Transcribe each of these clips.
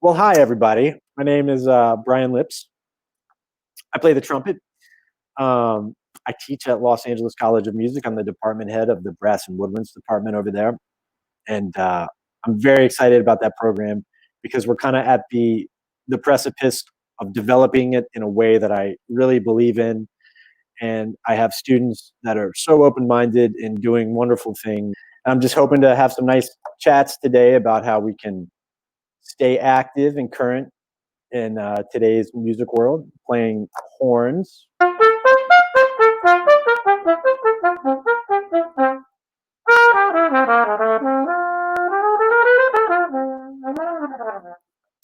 Well, hi, everybody. My name is Bryan Lips. I play the trumpet. I teach at Los Angeles College of Music. I'm the department head of the brass and woodwinds department over there. And I'm very excited about that program because we're kind of at the precipice of developing it in a way that I really believe in. And I have students that are so open-minded and doing wonderful things. I'm just hoping to have some nice chats today about how we can stay active and current in today's music world, playing horns.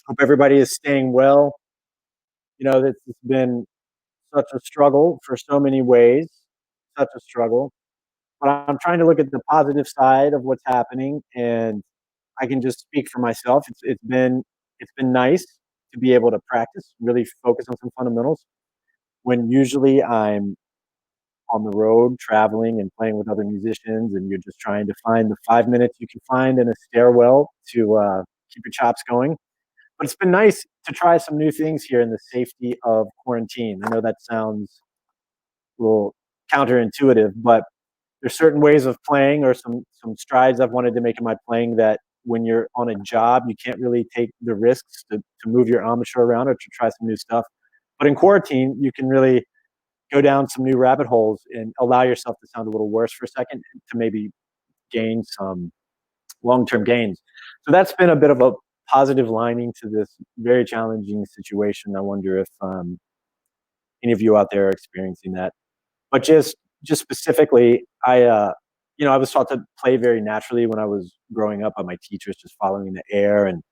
Hope everybody is staying well. This has been such a struggle for so many ways, such a struggle. But I'm trying to look at the positive side of what's happening, and I can just speak for myself. It's been nice to be able to practice, really focus on some fundamentals when usually I'm on the road traveling and playing with other musicians, and you're just trying to find the 5 minutes you can find in a stairwell to keep your chops going. But it's been nice to try some new things here in the safety of quarantine. I know that sounds a little counterintuitive, but there's certain ways of playing or some strides I've wanted to make in my playing that when you're on a job, you can't really take the risks to move your amateur around or to try some new stuff. But in quarantine, you can really go down some new rabbit holes and allow yourself to sound a little worse for a second to maybe gain some long-term gains. So that's been a bit of a positive lining to this very challenging situation. I wonder if any of you out there are experiencing that. But just specifically, I was taught to play very naturally when I was growing up by my teachers, just following the air and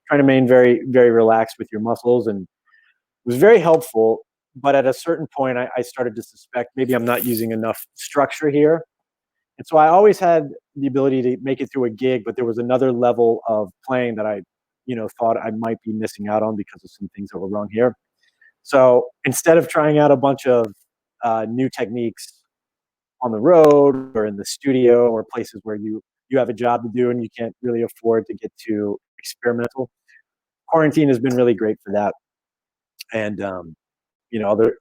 trying to remain very, very relaxed with your muscles, and it was very helpful. But at a certain point, I started to suspect maybe I'm not using enough structure here. And so I always had the ability to make it through a gig, but there was another level of playing that I thought I might be missing out on because of some things that were wrong here. So instead of trying out a bunch of new techniques on the road or in the studio or places where you have a job to do and you can't really afford to get too experimental, quarantine has been really great for that. And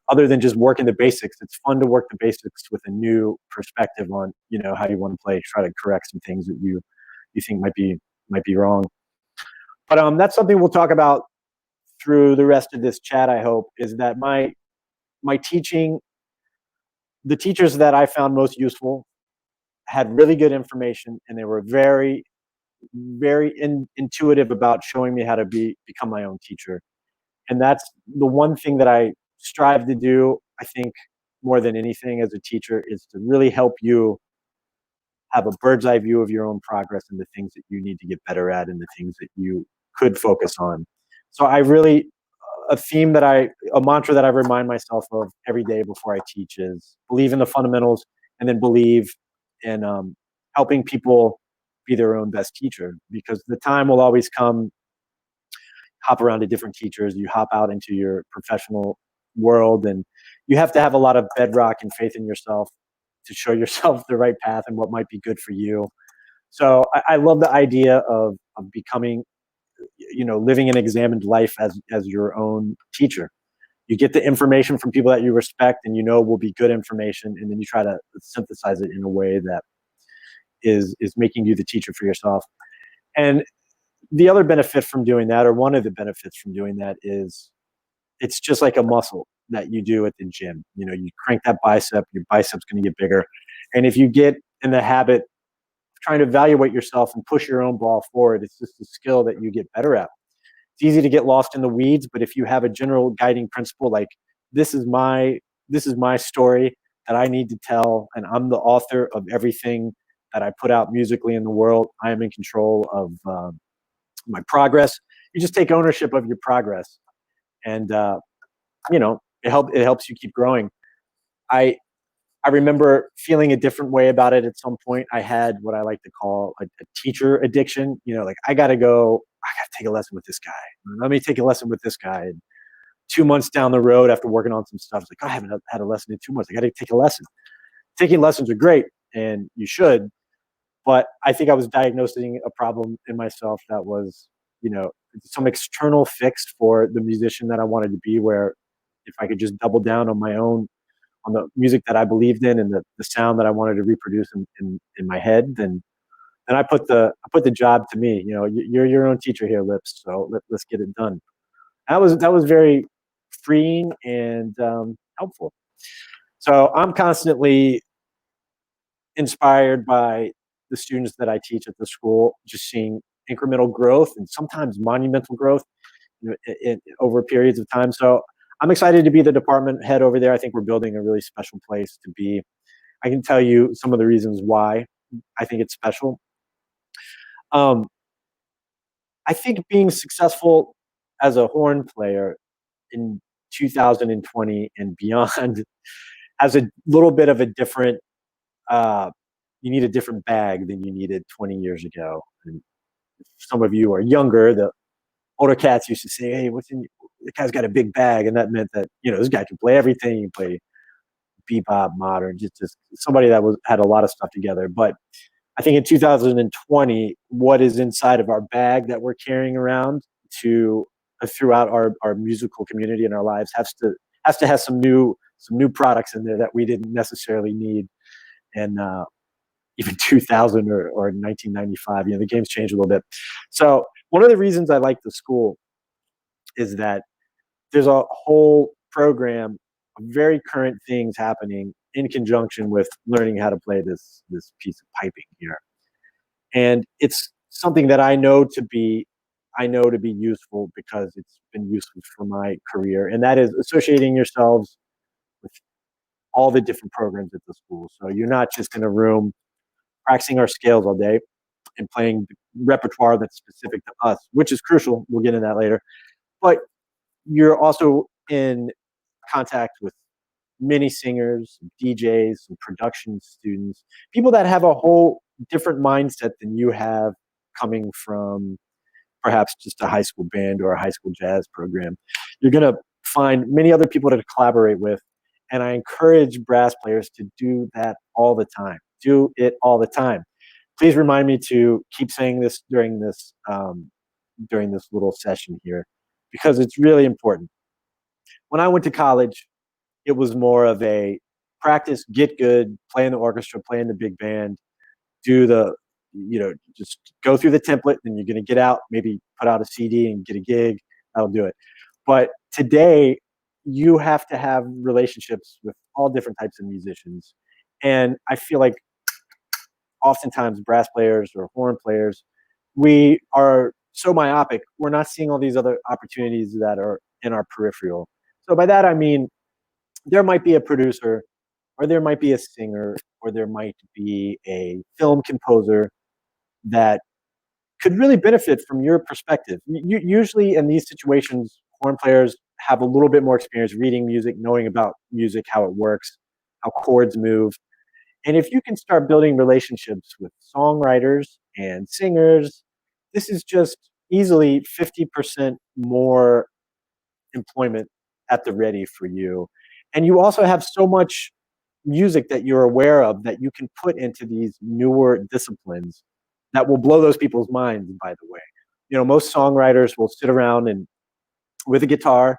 other than just working the basics, it's fun to work the basics with a new perspective on how you want to play, try to correct some things that you think might be wrong. But that's something we'll talk about through the rest of this chat. I hope is that my teaching, the teachers that I found most useful had really good information, and they were very, very intuitive about showing me how to become my own teacher. And that's the one thing that I strive to do, I think, more than anything as a teacher, is to really help you have a bird's eye view of your own progress and the things that you need to get better at and the things that you could focus on. So I really, a mantra that I remind myself of every day before I teach is believe in the fundamentals, and then believe in helping people be their own best teacher, because the time will always come. Hop around to different teachers, you hop out into your professional world, and you have to have a lot of bedrock and faith in yourself to show yourself the right path and what might be good for you. So I love the idea of becoming, living an examined life as your own teacher. You get the information from people that you respect and will be good information, and then you try to synthesize it in a way that is making you the teacher for yourself. And the other benefit from doing that, or one of the benefits from doing that, is it's just like a muscle that you do at the gym. You crank that bicep, your bicep's going to get bigger. And if you get in the habit of trying to evaluate yourself and push your own ball forward, it's just a skill that you get better at. It's easy to get lost in the weeds, but if you have a general guiding principle, like this is my story that I need to tell, and I'm the author of everything that I put out musically in the world. I am in control of my progress. You just take ownership of your progress, and it helps you keep growing. I remember feeling a different way about it at some point. I had what I like to call a teacher addiction. Like I gotta take a lesson with this guy. Let me take a lesson with this guy. And 2 months down the road, after working on some stuff, it's like, I haven't had a lesson in 2 months. I gotta take a lesson. Taking lessons are great, and you should. But I think I was diagnosing a problem in myself that was some external fix for the musician that I wanted to be, where if I could just double down on my own, on the music that I believed in and the sound that I wanted to reproduce in my head, then I put the job to me. You're your own teacher here, Lips. So let's get it done. That was very freeing and helpful. So I'm constantly inspired by the students that I teach at the school, just seeing incremental growth and sometimes monumental growth, over periods of time. So I'm excited to be the department head over there. I think we're building a really special place to be. I can tell you some of the reasons why I think it's special. Um, I think being successful as a horn player in 2020 and beyond has a little bit of a different. You need a different bag than you needed 20 years ago. And if some of you are younger, the older cats used to say, "Hey, what's in? The guy's got a big bag," and that meant that this guy can play everything. He can play bebop, modern, just somebody that had a lot of stuff together. But I think in 2020, what is inside of our bag that we're carrying around to throughout our musical community and our lives has to have some new products in there that we didn't necessarily need. And even 2000 or 1995, the game's changed a little bit. So one of the reasons I like the school is that there's a whole program of very current things happening in conjunction with learning how to play this piece of piping here. And it's something that I know to be useful because it's been useful for my career, and that is associating yourselves with all the different programs at the school. So you're not just in a room practicing our scales all day and playing repertoire that's specific to us, which is crucial. We'll get into that later. But you're also in contact with many singers, DJs, and production students, people that have a whole different mindset than you have, coming from perhaps just a high school band or a high school jazz program. You're going to find many other people to collaborate with. And I encourage brass players to do that all the time. Do it all the time. Please remind me to keep saying this during this little session here, because it's really important. When I went to college, it was more of a practice, get good, play in the orchestra, play in the big band, do just go through the template, then you're going to get out, maybe put out a CD and get a gig. That'll do it. But today, you have to have relationships with all different types of musicians. And I feel like oftentimes brass players or horn players, we are so myopic, we're not seeing all these other opportunities that are in our peripheral. So by that, I mean, there might be a producer, or there might be a singer, or there might be a film composer that could really benefit from your perspective. Usually in these situations, horn players have a little bit more experience reading music, knowing about music, how it works, how chords move. And if you can start building relationships with songwriters and singers, this is just easily 50% more employment at the ready for you. And you also have so much music that you're aware of that you can put into these newer disciplines that will blow those people's minds, by the way. Most songwriters will sit around and with a guitar,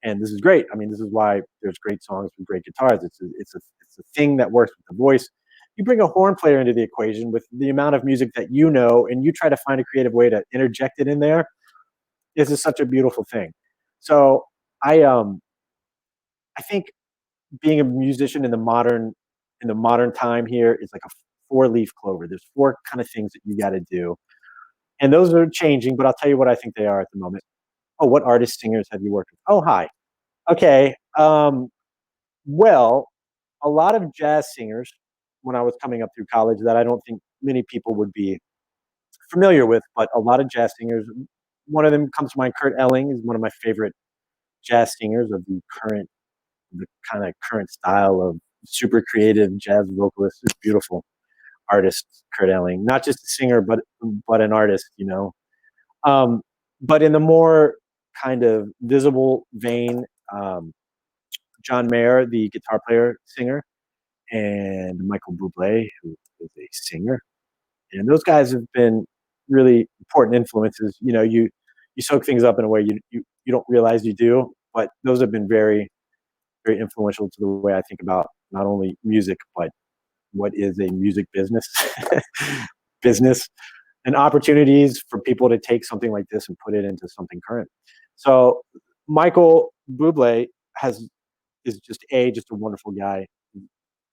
and this is great. I mean, this is why there's great songs with great guitars. It's a thing that works with the voice. You bring a horn player into the equation with the amount of music that you know, and you try to find a creative way to interject it in there. This is such a beautiful thing. So I think being a musician in the modern time here is like a four-leaf clover. There's four kind of things that you got to do, and those are changing. But I'll tell you what I think they are at the moment. Oh, what artists, singers have you worked with? Oh, hi. Okay. Well, a lot of jazz singers when I was coming up through college that I don't think many people would be familiar with, but a lot of jazz singers. One of them comes to mind. Kurt Elling is one of my favorite jazz singers of the kind of current style of super creative jazz vocalist. It's beautiful artist, Kurt Elling. Not just a singer, but an artist. Um, but in the more kind of visible vein, John Mayer, the guitar player, singer, and Michael Buble, who is a singer. And those guys have been really important influences. you soak things up in a way you don't realize you do. But those have been very, very influential to the way I think about not only music, but what is a music business, business, and opportunities for people to take something like this and put it into something current. So Michael Buble has is just a wonderful guy,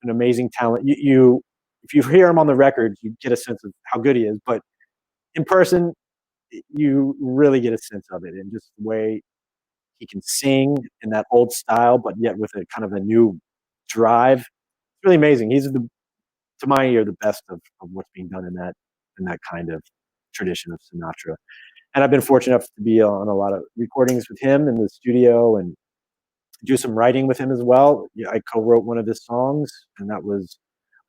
an amazing talent. You if you hear him on the record, you get a sense of how good he is, but in person, you really get a sense of it, and just the way he can sing in that old style, but yet with a kind of a new drive. It's really amazing. He's to my ear the best of what's being done in that kind of tradition of Sinatra. And I've been fortunate enough to be on a lot of recordings with him in the studio and do some writing with him as well. Yeah, I co-wrote one of his songs, and that was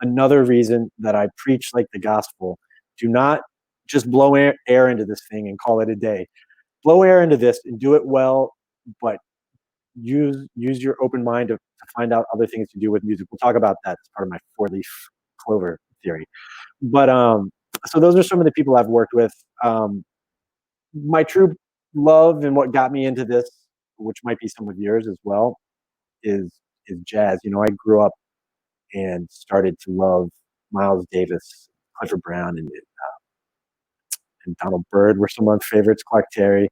another reason that I preach like the gospel. Do not just blow air into this thing and call it a day. Blow air into this and do it well, but use your open mind to find out other things to do with music. We'll talk about that as part of my four leaf clover theory. But so those are some of the people I've worked with. My true love and what got me into this, which might be some of yours as well, is is jazz. You know, I grew up and started to love Miles Davis, Clifford Brown, and Donald Byrd were some of my favorites. Clark Terry.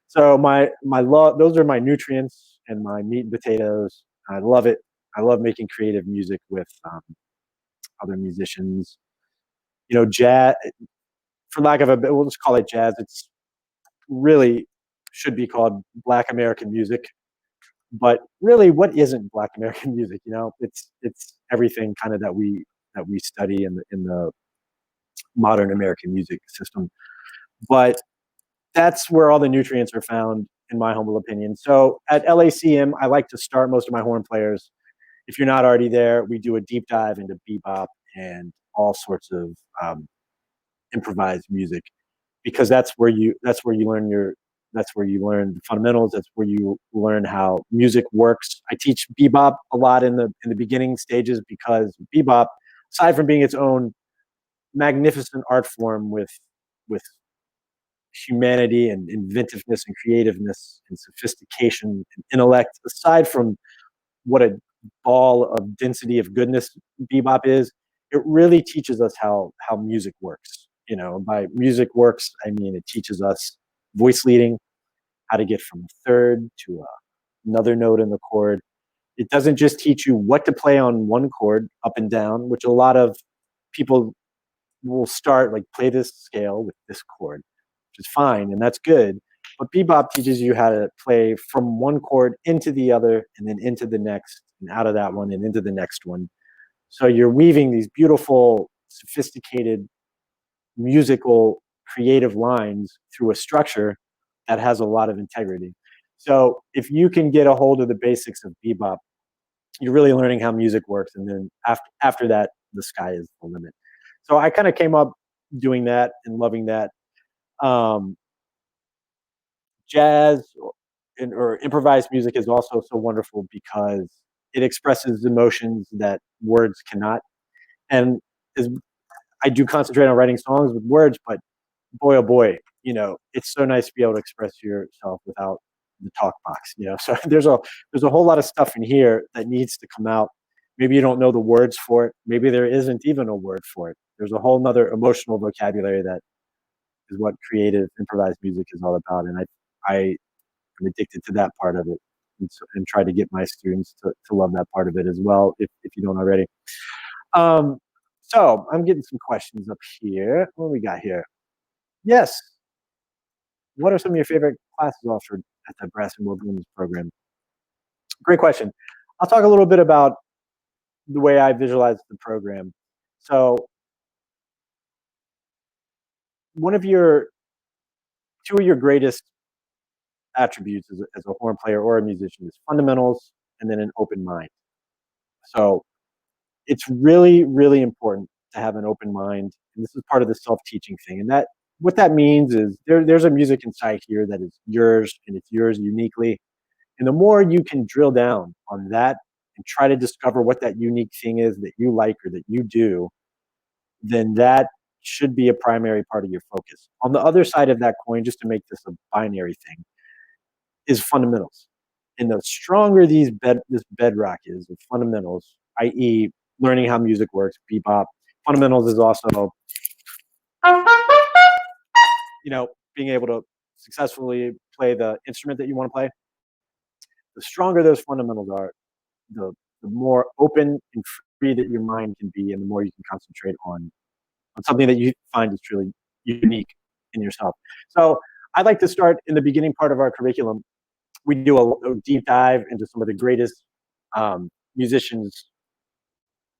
So my love, those are my nutrients and my meat and potatoes. I love it. I love making creative music with other musicians. You know, jazz, for lack of a, we'll just call it jazz. It's really should be called Black American music. But really, what isn't Black American music? You know, it's everything kind of that we study in the modern American music system. But that's where all the nutrients are found, in my humble opinion. So at LACM, I like to start most of my horn players. If you're not already there, we do a deep dive into bebop and all sorts of improvised music, because that's where you learn the fundamentals. That's where you learn how music works. I teach bebop a lot in the beginning stages, because bebop, aside from being its own magnificent art form with humanity and inventiveness and creativeness and sophistication and intellect, aside from what a ball of density of goodness bebop is, it really teaches us how music works. You know, by music works, I mean it teaches us voice leading, how to get from a third to another note in the chord. It doesn't just teach you what to play on one chord up and down, which a lot of people will start like play this scale with this chord, which is fine and that's good. But bebop teaches you how to play from one chord into the other and then into the next and out of that one and into the next one. So you're weaving these beautiful, sophisticated, musical, creative lines through a structure that has a lot of integrity. So if you can get a hold of the basics of bebop, you're really learning how music works. And then after that, the sky is the limit. So I kind of came up doing that and loving that. Um, Jazz or improvised music is also so wonderful because it expresses emotions that words cannot. And as I do concentrate on writing songs with words, but boy, oh boy, you know, it's so nice to be able to express yourself without the talk box, you know. So there's a whole lot of stuff in here that needs to come out. Maybe you don't know the words for it. Maybe there isn't even a word for it. There's a whole nother emotional vocabulary that is what creative improvised music is all about. And I am addicted to that part of it, and try to get my students to love that part of it as well, if you don't already. Um, so I'm getting some questions up here. What do we got here? Yes. What are some of your favorite classes offered at the Brass and Woodwinds program? Great question. I'll talk a little bit about the way I visualize the program. So, one of your two of your greatest attributes as a horn player or a musician is fundamentals and then an open mind. So, it's really, really important to have an open mind. And this is part of the self-teaching thing. And that what that means is there's a music inside here that is yours and it's yours uniquely. And the more you can drill down on that and try to discover what that unique thing is that you like or that you do, then that should be a primary part of your focus. On the other side of that coin, just to make this a binary thing, is fundamentals. And the stronger this bedrock is of fundamentals, i.e., learning how music works, bebop. Fundamentals is also, being able to successfully play the instrument that you want to play. The stronger those fundamentals are, the the more open and free that your mind can be, and the more you can concentrate on something that you find is truly unique in yourself. So I'd like to start in the beginning part of our curriculum. We do a deep dive into some of the greatest musicians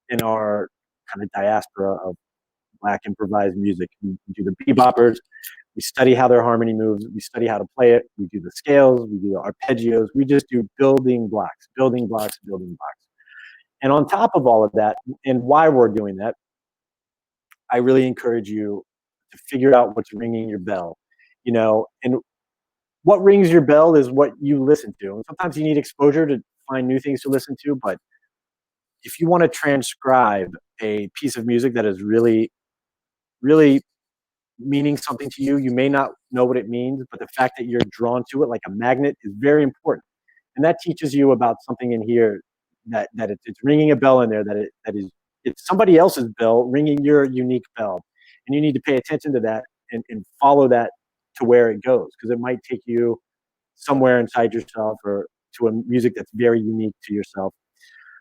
in our kind of diaspora of Black improvised music. We do the beboppers. We study how their harmony moves. We study how to play it. We do the scales. We do the arpeggios. We just do building blocks, building blocks, building blocks. And on top of all of that, and why we're doing that, I really encourage you to figure out what's ringing your bell. And what rings your bell is what you listen to. And sometimes you need exposure to find new things to listen to. But if you want to transcribe a piece of music that is really, really meaning something to you, you may not know what it means, but the fact that you're drawn to it like a magnet is very important. And that teaches you about something in here that it's ringing a bell in there it's somebody else's bell ringing your unique bell, and you need to pay attention to that and follow that to where it goes, because it might take you somewhere inside yourself or to a music that's very unique to yourself.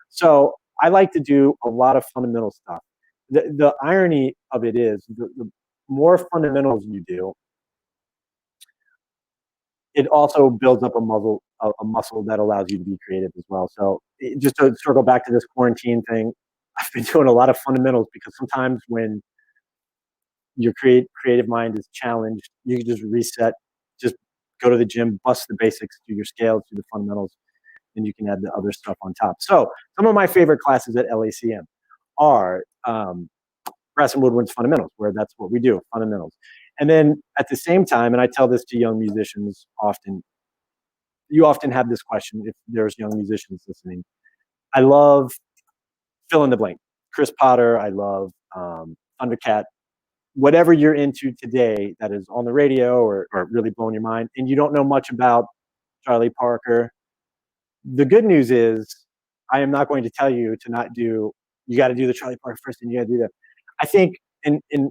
So I like to do a lot of fundamental stuff. The irony of it is the more fundamentals you do, it also builds up a muscle that allows you to be creative as well. So just to circle back to this quarantine thing, I've been doing a lot of fundamentals because sometimes when your creative mind is challenged, you can just reset, just go to the gym, bust the basics, do your scales, do the fundamentals, and you can add the other stuff on top. So some of my favorite classes at LACM are Brass and Woodwinds fundamentals, where that's what we do, fundamentals. And then at the same time, and I tell this to young musicians often, you often have this question if there's young musicians listening. I love fill in the blank. Chris Potter, I love Thundercat, whatever you're into today that is on the radio or really blowing your mind, and you don't know much about Charlie Parker. The good news is I am not going to tell you to not do, you got to do the Charlie Parker first and you got to do that. I think in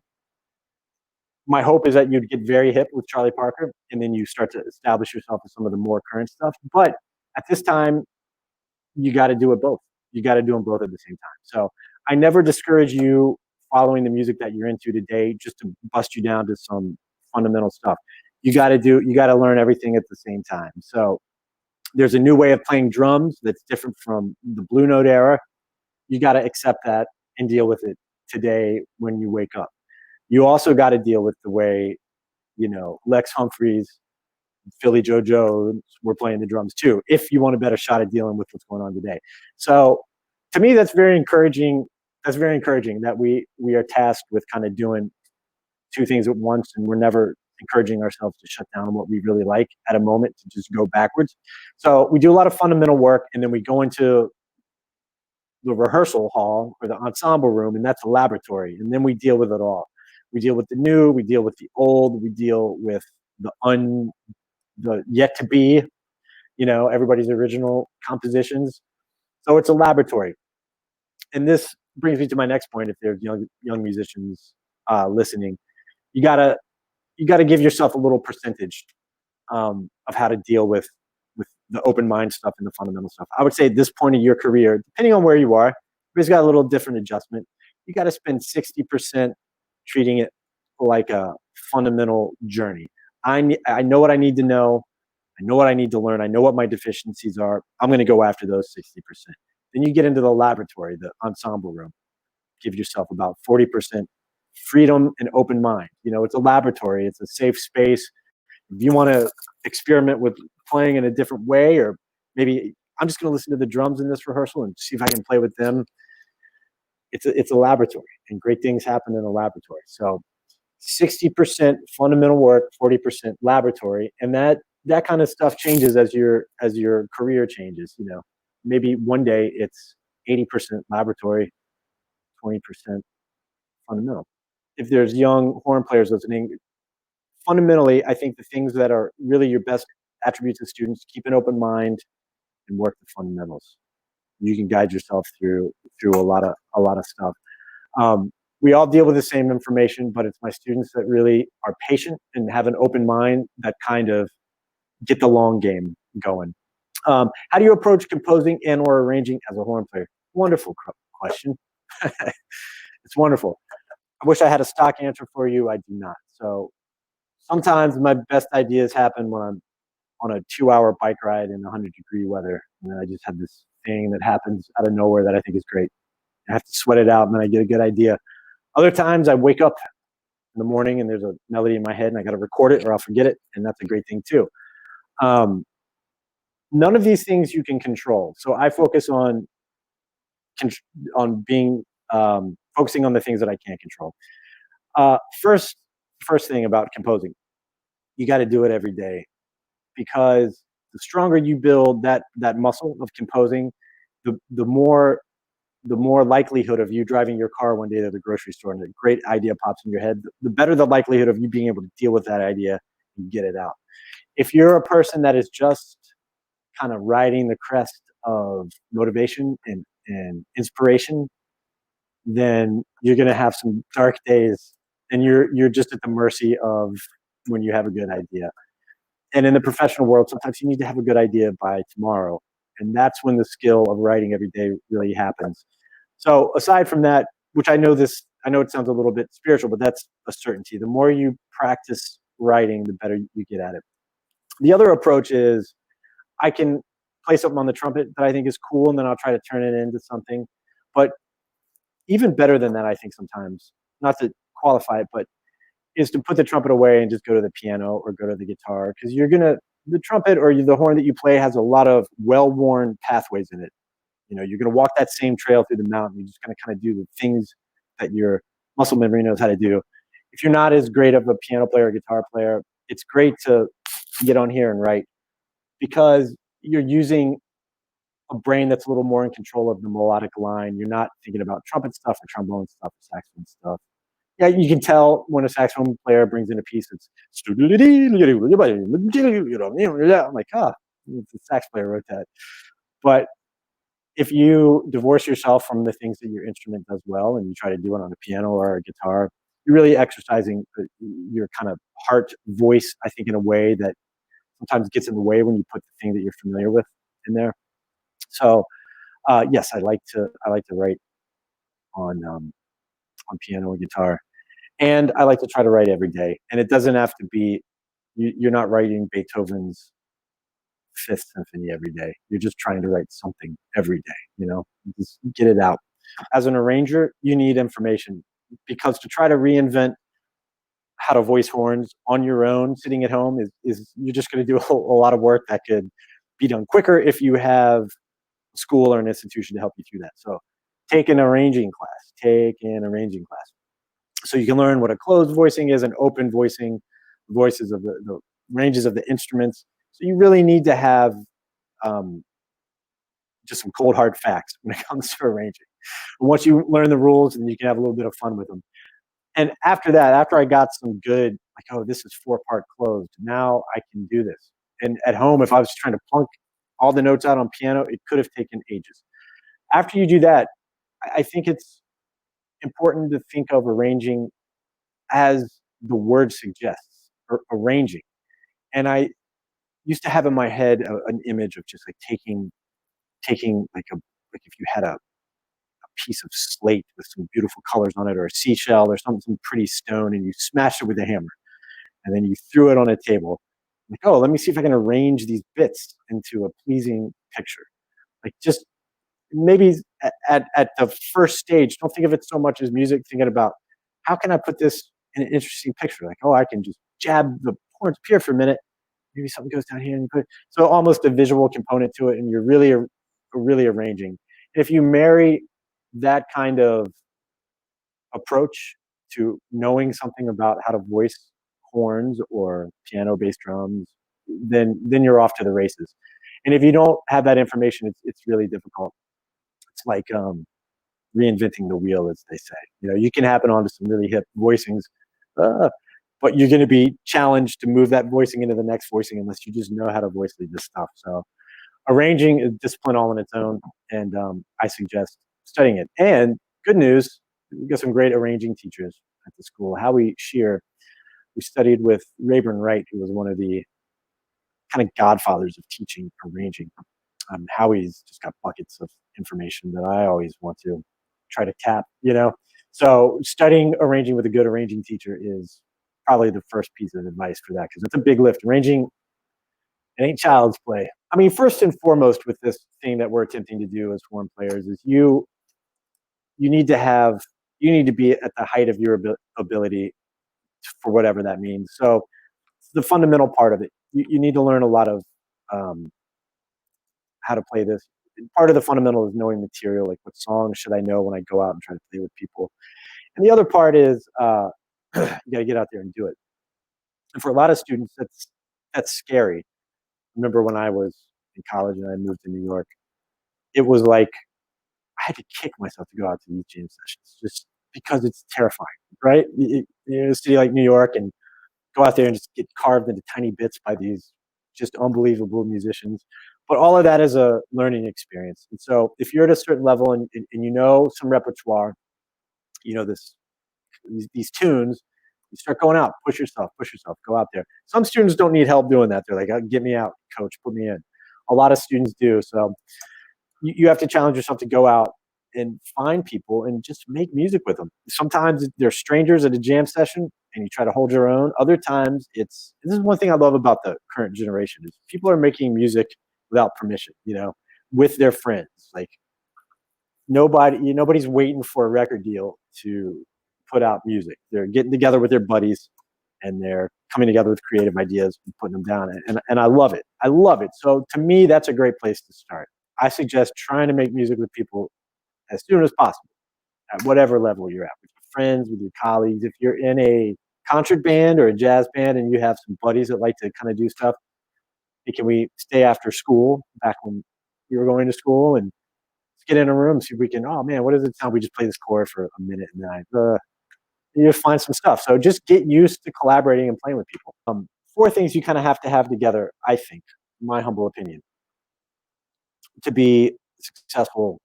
my hope is that you'd get very hip with Charlie Parker and then you start to establish yourself with some of the more current stuff. But at this time, you got to do it both. You got to do them both at the same time. So I never discourage you following the music that you're into today just to bust you down to some fundamental stuff. You got to learn everything at the same time. So there's a new way of playing drums that's different from the Blue Note era. You got to accept that and deal with it today when you wake up. You also got to deal with the way, Lex Humphreys, Philly Joe Jones were playing the drums too, if you want a better shot at dealing with what's going on today. So to me, that's very encouraging. That's very encouraging that we are tasked with kind of doing two things at once, and we're never encouraging ourselves to shut down what we really like at a moment to just go backwards. So we do a lot of fundamental work, and then we go into the rehearsal hall or the ensemble room, and that's a laboratory. And then we deal with it all. We deal with the new, we deal with the old, we deal with the yet to be, everybody's original compositions. So it's a laboratory. And this brings me to my next point. If there's young musicians listening, you gotta give yourself a little percentage of how to deal with the open mind stuff and the fundamental stuff. I would say at this point of your career, depending on where you are, everybody's got a little different adjustment. You got to spend 60% treating it like a fundamental journey. I know what I need to know. I know what I need to learn. I know what my deficiencies are. I'm going to go after those 60%. Then you get into the laboratory, the ensemble room. Give yourself about 40% freedom and open mind. It's a laboratory. It's a safe space. If you want to experiment with playing in a different way, or maybe I'm just going to listen to the drums in this rehearsal and see if I can play with them. It's a laboratory, and great things happen in a laboratory. So 60% fundamental work, 40% laboratory, and that kind of stuff changes as your career changes. Maybe one day it's 80% laboratory, 20% fundamental. if there's young horn players listening, fundamentally, I think the things that are really your best attributes as students: keep an open mind and work the fundamentals. You can guide yourself through a lot of stuff. Um, we all deal with the same information, but it's my students that really are patient and have an open mind that kind of get the long game going. How do you approach composing and or arranging as a horn player? Wonderful question. It's wonderful. I wish I had a stock answer for you. I do not. So sometimes my best ideas happen when I'm on a 2-hour bike ride in 100-degree weather, and then I just have this thing that happens out of nowhere that I think is great. I have to sweat it out, and then I get a good idea. Other times I wake up in the morning and there's a melody in my head and I got to record it or I'll forget it, and that's a great thing too. Um, None of these things you can control, so I focus on being focusing on the things that I can't control. Uh, first, first thing about composing, you got to do it every day, because the stronger you build that muscle of composing, the more likelihood of you driving your car one day to the grocery store and a great idea pops in your head, the better the likelihood of you being able to deal with that idea and get it out. If you're a person that is just kind of riding the crest of motivation and inspiration, then you're going to have some dark days, and you're just at the mercy of when you have a good idea. And in the professional world, sometimes you need to have a good idea by tomorrow, and that's when the skill of writing every day really happens. So aside from that, which I know it sounds a little bit spiritual, but that's a certainty. The more you practice writing, the better you get at it. The other approach is, I can play something on the trumpet that I think is cool, and then I'll try to turn it into something. But even better than that, I think sometimes, not to qualify it, but is to put the trumpet away and just go to the piano or go to the guitar, because the trumpet or the horn that you play has a lot of well-worn pathways in it. You're going to walk that same trail through the mountain. You're just going to kind of do the things that your muscle memory knows how to do. If you're not as great of a piano player or guitar player, it's great to get on here and write, because you're using a brain that's a little more in control of the melodic line. You're not thinking about trumpet stuff or trombone stuff or saxophone stuff. Yeah, you can tell when a saxophone player brings in a piece that's I'm like, the sax player wrote that. But if you divorce yourself from the things that your instrument does well and you try to do it on a piano or a guitar, you're really exercising your kind of heart voice, I think, in a way that sometimes gets in the way when you put the thing that you're familiar with in there. So yes, I like to write on piano and guitar, and I like to try to write every day. And it doesn't have to be, you're not writing Beethoven's Fifth Symphony every day. You're just trying to write something every day. Just get it out. As an arranger, you need information, because to try to reinvent how to voice horns on your own sitting at home is you're just going to do a lot of work that could be done quicker if you have a school or an institution to help you through that. So take an arranging class. Take an arranging class, so you can learn what a closed voicing is, and open voicing, voices of the ranges of the instruments. So you really need to have um, just some cold hard facts when it comes to arranging. And once you learn the rules, and you can have a little bit of fun with them. And after that, after I got some good, like, oh, this is 4-part closed, now I can do this. And at home, if I was trying to plunk all the notes out on piano, it could have taken ages. After you do that, I think it's important to think of arranging as the word suggests, or arranging. And I used to have in my head an image of just like taking like if you had a piece of slate with some beautiful colors on it, or a seashell, or some pretty stone, and you smashed it with a hammer, and then you threw it on a table. Like, oh, let me see if I can arrange these bits into a pleasing picture. Like, just maybe at the first stage, don't think of it so much as music. Thinking about, how can I put this in an interesting picture? Like, oh, I can just jab the horns up here for a minute. Maybe something goes down here, and you put, so almost a visual component to it, and you're really arranging. And if you marry that kind of approach to knowing something about how to voice horns or piano, bass, drums, then you're off to the races. And if you don't have that information, it's really difficult. It's like reinventing the wheel, as they say. You can happen onto some really hip voicings, uh, but you're going to be challenged to move that voicing into the next voicing unless you just know how to voice lead this stuff. So arranging is discipline all on its own, and I suggest studying it. And good news, we got some great arranging teachers at the school. Howie Shear, we studied with Rayburn Wright, who was one of the kind of godfathers of teaching arranging. Howie's just got buckets of information that I always want to try to tap. So studying arranging with a good arranging teacher is probably the first piece of advice for that, because it's a big lift. Arranging, it ain't child's play. I mean, first and foremost, with this thing that we're attempting to do as horn players, is you need to have you need to be at the height of your ability for whatever that means. So the fundamental part of it, you need to learn a lot of um, how to play this. Part of the fundamental is knowing material, like what songs should I know when I go out and try to play with people. And the other part is you got to get out there and do it. And for a lot of students, that's scary. I remember when I was in college and I moved to New York, it was like I had to kick myself to go out to these jam sessions just because it's terrifying, right? A city like New York, and go out there and just get carved into tiny bits by these just unbelievable musicians. But all of that is a learning experience. And so if you're at a certain level and you know some repertoire, you know these tunes, you start going out, push yourself, go out there. Some students don't need help doing that. They're like, get me out, coach, put me in. A lot of students do. So you have to challenge yourself to go out and find people and just make music with them. Sometimes they're strangers at a jam session and you try to hold your own. Other times this is one thing I love about the current generation is people are making music without permission, with their friends. Like nobody's waiting for a record deal to put out music. They're getting together with their buddies and they're coming together with creative ideas and putting them down. And I love it. I love it. So to me, that's a great place to start. I suggest trying to make music with people as soon as possible, at whatever level you're at, with your friends, with your colleagues. If you're in a concert band or a jazz band and you have some buddies that like to kind of do stuff, hey, can we stay after school back when you were going to school and let's get in a room, see if we can, oh man, what does it sound? We just play this chord for a minute and then you just find some stuff. So just get used to collaborating and playing with people. Four things you kind of have to have together, I think, my humble opinion, to be successful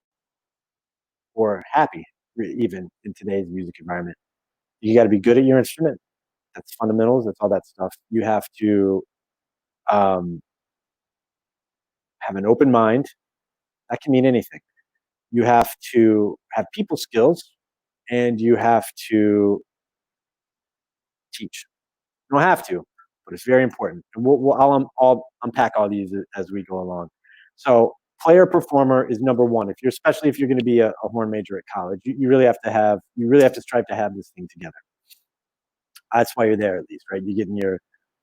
or happy, even in today's music environment. You got to be good at your instrument. That's fundamentals. That's all that stuff. You have to um, have an open mind. That can mean anything. You have to have people skills, and you have to teach. You don't have to, but it's very important. And I'll unpack all these as we go along. So player performer is number one. Especially if you're going to be a horn major at college, you really have to strive to have this thing together. That's why you're there, at least, right? You're getting your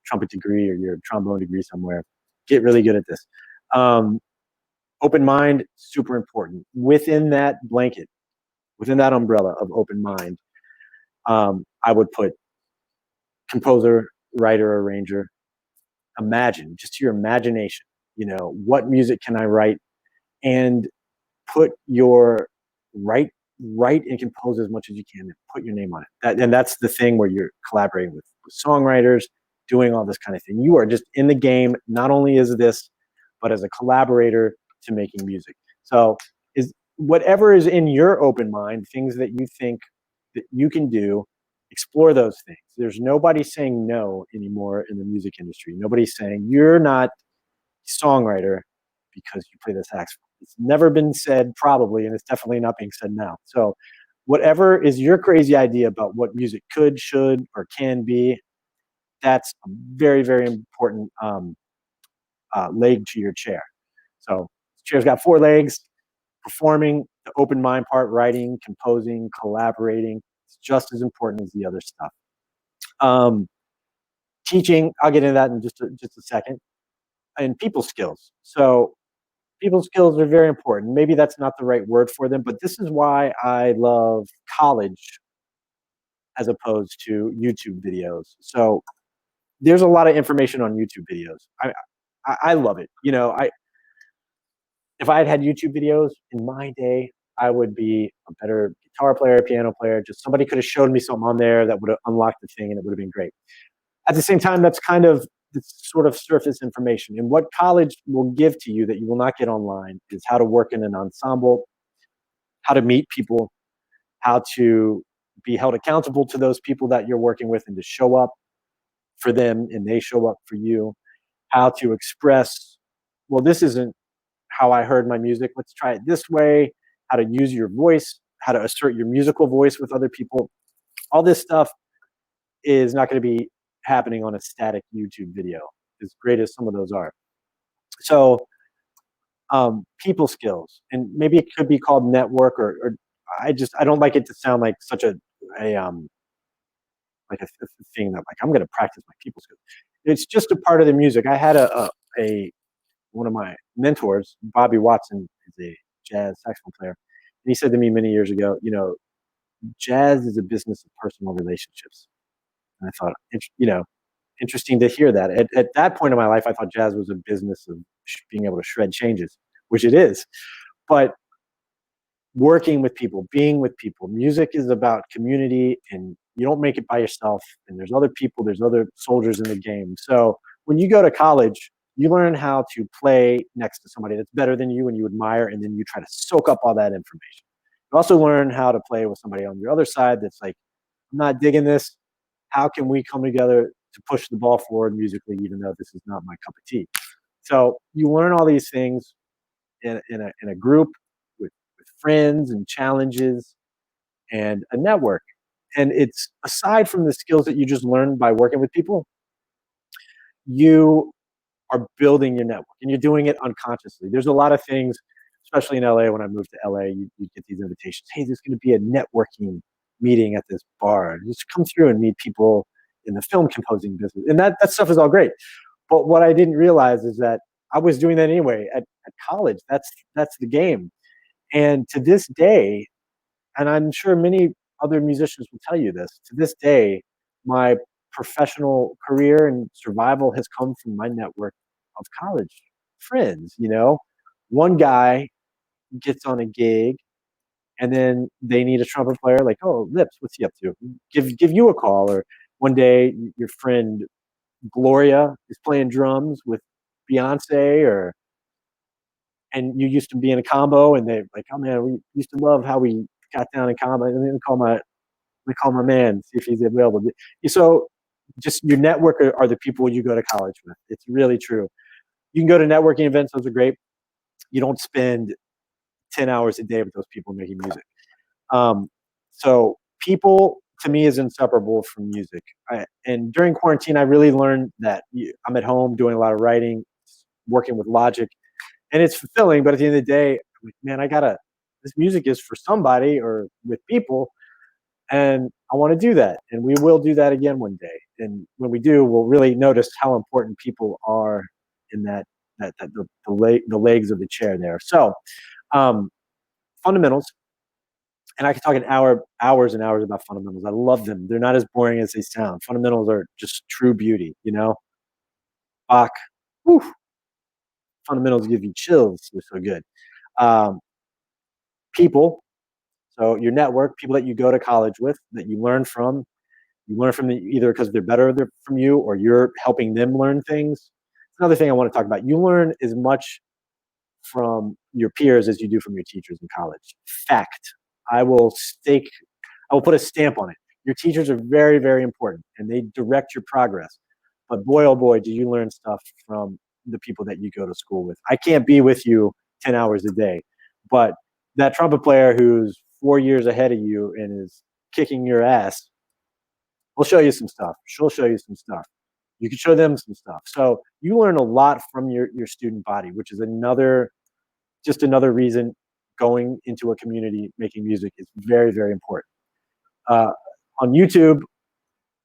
trumpet degree or your trombone degree somewhere. Get really good at this. Open mind, super important. Within that blanket, within that umbrella of open mind, I would put composer, writer, arranger. Imagine, just your imagination, what music can I write? And put your write and compose as much as you can and put your name on it. And that's the thing where you're collaborating with songwriters, doing all this kind of thing. You are just in the game, not only as this, but as a collaborator to making music. So is whatever is in your open mind, things that you think that you can do, explore those things. There's nobody saying no anymore in the music industry. Nobody's saying you're not a songwriter because you play the saxophone. It's never been said, probably, and it's definitely not being said now. So, whatever is your crazy idea about what music could, should, or can be, that's a very, very important leg to your chair. So, chair's got four legs. Performing, the open mind part, writing, composing, collaborating, it's just as important as the other stuff. Teaching, I'll get into that in just a second. And people skills. So people skills are very important. Maybe that's not the right word for them, but this is why I love college as opposed to YouTube videos. So there's a lot of information on YouTube videos. I love it. If I had YouTube videos in my day, I would be a better guitar player, piano player. Just somebody could have showed me something on there that would have unlocked the thing, and it would have been great. At the same time, that's kind of this sort of surface information. And what college will give to you that you will not get online is how to work in an ensemble, how to meet people, how to be held accountable to those people that you're working with and to show up for them and they show up for you, how to express, well, this isn't how I heard my music. Let's try it this way, how to use your voice, how to assert your musical voice with other people. All this stuff is not going to be happening on a static YouTube video, as great as some of those are. So, people skills, and maybe it could be called network, or I don't like it to sound like such a like a thing that like I'm going to practice my people skills. It's just a part of the music. I had a one of my mentors, Bobby Watson, is a jazz saxophone player, and he said to me many years ago, jazz is a business of personal relationships. And I thought, interesting to hear that. At that point in my life, I thought jazz was a business of being able to shred changes, which it is. But working with people, being with people, music is about community, and you don't make it by yourself. And there's other people, there's other soldiers in the game. So when you go to college, you learn how to play next to somebody that's better than you and you admire, and then you try to soak up all that information. You also learn how to play with somebody on your other side that's like, I'm not digging this. How can we come together to push the ball forward musically, even though this is not my cup of tea? So you learn all these things in a group with friends and challenges and a network. And it's aside from the skills that you just learn by working with people, you are building your network and you're doing it unconsciously. There's a lot of things, especially in LA. When I moved to LA, you get these invitations. Hey, there's going to be a networking meeting at this bar. Just come through and meet people in the film composing business. And that stuff is all great. But what I didn't realize is that I was doing that anyway at college. That's the game. And to this day, and I'm sure many other musicians will tell you this, to this day, my professional career and survival has come from my network of college friends. One guy gets on a gig and then they need a trumpet player, like, oh, Lips, what's he up to? Give you a call. Or one day your friend Gloria is playing drums with Beyonce, or and you used to be in a combo, and they're like, oh man, we used to love how we got down in combo. And then call my man, see if he's available. So just your network are the people you go to college with. It's really true. You can go to networking events; those are great. You don't spend 10 hours a day with those people making music. So people to me is inseparable from music. And during quarantine, I really learned that I'm at home doing a lot of writing, working with Logic, and it's fulfilling. But at the end of the day, I'm like, man, this music is for somebody or with people, and I want to do that. And we will do that again one day. And when we do, we'll really notice how important people are in the legs of the chair there. So, um, fundamentals, and I could talk hours and hours about fundamentals. I love them. They're not as boring as they sound. Fundamentals are just true beauty. Bach, whew, fundamentals give you chills. They're so good. Um, People, so your network, people that you go to college with, that you learn from. You learn from them either because they're better from you, or you're helping them learn things. Another thing I want to talk about. You learn as much from your peers as you do from your teachers in college. Fact. I will stake I will put a stamp on it. Your teachers are very, very important, and they direct your progress. But boy, oh boy, do you learn stuff from the people that you go to school with. I can't be with you 10 hours a day, but that trumpet player who's 4 years ahead of you and is kicking your ass will show you some stuff. She'll show you some stuff. You can show them some stuff. So you learn a lot from your student body, which is just another reason going into a community making music is very, very important. Uh, on YouTube,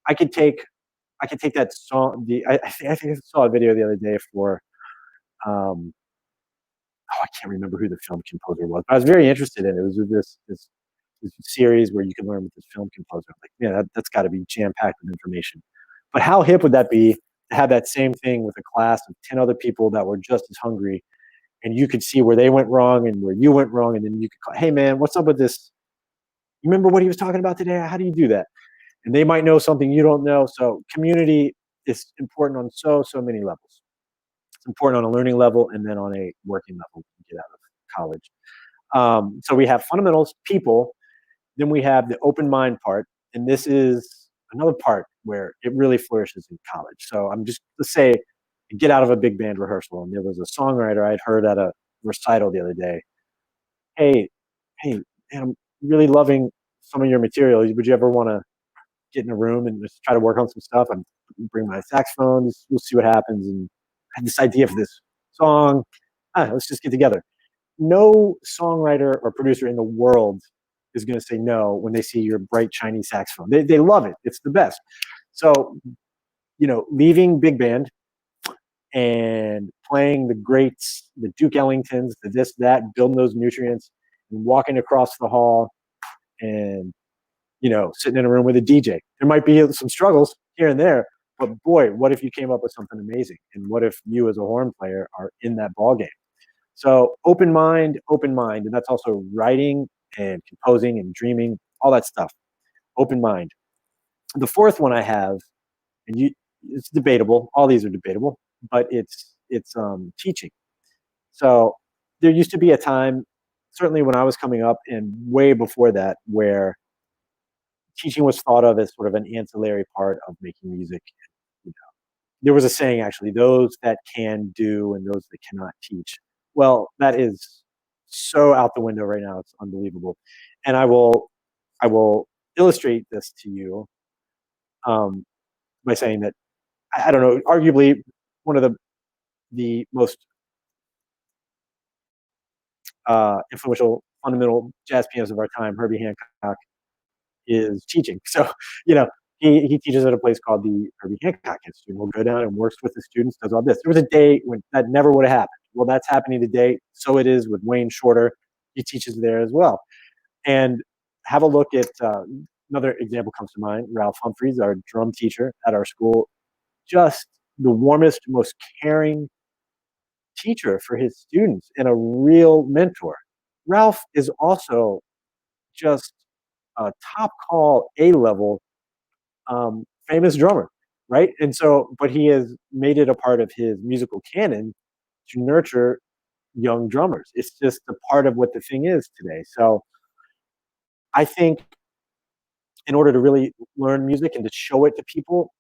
I could take that song. I think I saw a video the other day for I can't remember who the film composer was, but I was very interested in it. It was this series where you can learn with this film composer. I'm like, yeah, that's got to be jam packed with information. But how hip would that be to have that same thing with a class of 10 other people that were just as hungry and you could see where they went wrong and where you went wrong, and then you could call, hey man, what's up with this? You remember what he was talking about today? How do you do that? And they might know something you don't know. So community is important on so many levels. It's important on a learning level and then on a working level when you get out of college. So we have fundamentals, people, then we have the open mind part, and this is another part where it really flourishes in college. So I'm just to say, get out of a big band rehearsal, and there was a songwriter I'd heard at a recital the other day. Hey, hey, man, I'm really loving some of your material. Would you ever want to get in a room and just try to work on some stuff? I'm bring my saxophone. We'll see what happens. And I had this idea for this song. Let's just get together. No songwriter or producer in the world is going to say no when they see your bright shiny saxophone. They love it. It's the best. So leaving big band and playing the greats, the Duke Ellingtons, the this that, building those nutrients, and walking across the hall and sitting in a room with a DJ. There might be some struggles here and there, but boy, what if you came up with something amazing? And what if you as a horn player are in that ball game? So open mind, and that's also writing and composing and dreaming, all that stuff. Open mind. The fourth one I have, and it's debatable. All these are debatable, but it's teaching. So there used to be a time, certainly when I was coming up, and way before that, where teaching was thought of as sort of an ancillary part of making music. You know, there was a saying actually: "Those that can do and those that cannot teach." Well, that is so out the window right now; it's unbelievable. And I will illustrate this to you um, by saying that I don't know, arguably one of the most influential fundamental jazz pianists of our time, Herbie Hancock, is teaching. So, you know, he teaches at a place called the Herbie Hancock Institute. Will go down and works with the students, does all this. There was a day when that never would have happened. Well, that's happening today. So it is with Wayne Shorter. He teaches there as well. And have a look at another example comes to mind. Ralph Humphreys, our drum teacher at our school, just the warmest, most caring teacher for his students and a real mentor. Ralph is also just a top call A level famous drummer, right? And so, but he has made it a part of his musical canon to nurture young drummers. It's just a part of what the thing is today. So I think in order to really learn music and to show it to people,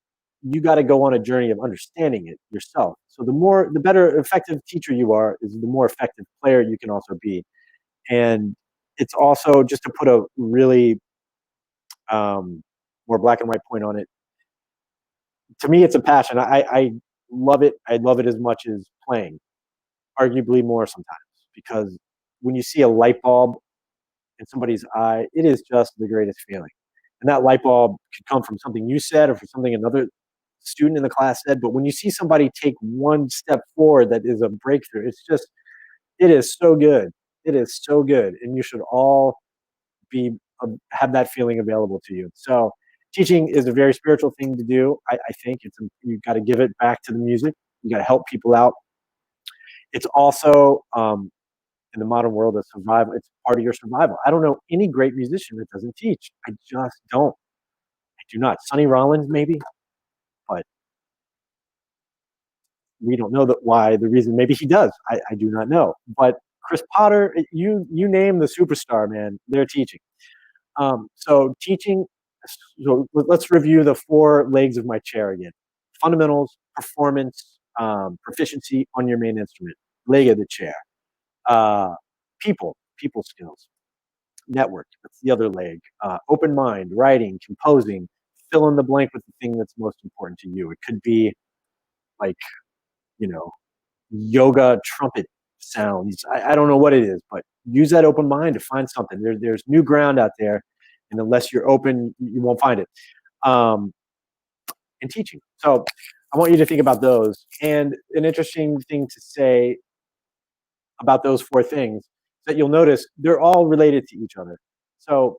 you got to go on a journey of understanding it yourself. So the better effective teacher you are, is the more effective player you can also be. And it's also, just to put a really more black and white point on it, to me, it's a passion. I love it. I love it as much as playing, arguably more sometimes, because when you see a light bulb in somebody's eye, it is just the greatest feeling. And that light bulb could come from something you said or from something another student in the class said. But when you see somebody take one step forward, that is a breakthrough. It is so good. It is so good. And you should all have that feeling available to you. So teaching is a very spiritual thing to do. I think you've got to give it back to the music. You got to help people out. It's also in the modern world of survival. It's part of your survival. I don't know any great musician that doesn't teach. I just don't. I do not. Sonny Rollins maybe, but we don't know why. The reason maybe he does. I do not know. But Chris Potter, you name the superstar, man. They're teaching. So teaching. So let's review the four legs of my chair again: fundamentals, performance, proficiency on your main instrument. Leg of the chair. Uh, people skills. Network. That's the other leg. Open mind, writing, composing. Fill in the blank with the thing that's most important to you. It could be like, you know, yoga trumpet sounds. I don't know what it is, but use that open mind to find something. There's new ground out there, and unless you're open, you won't find it. Um, and teaching. So I want you to think about those. And an interesting thing to say about those four things is that you'll notice they're all related to each other. So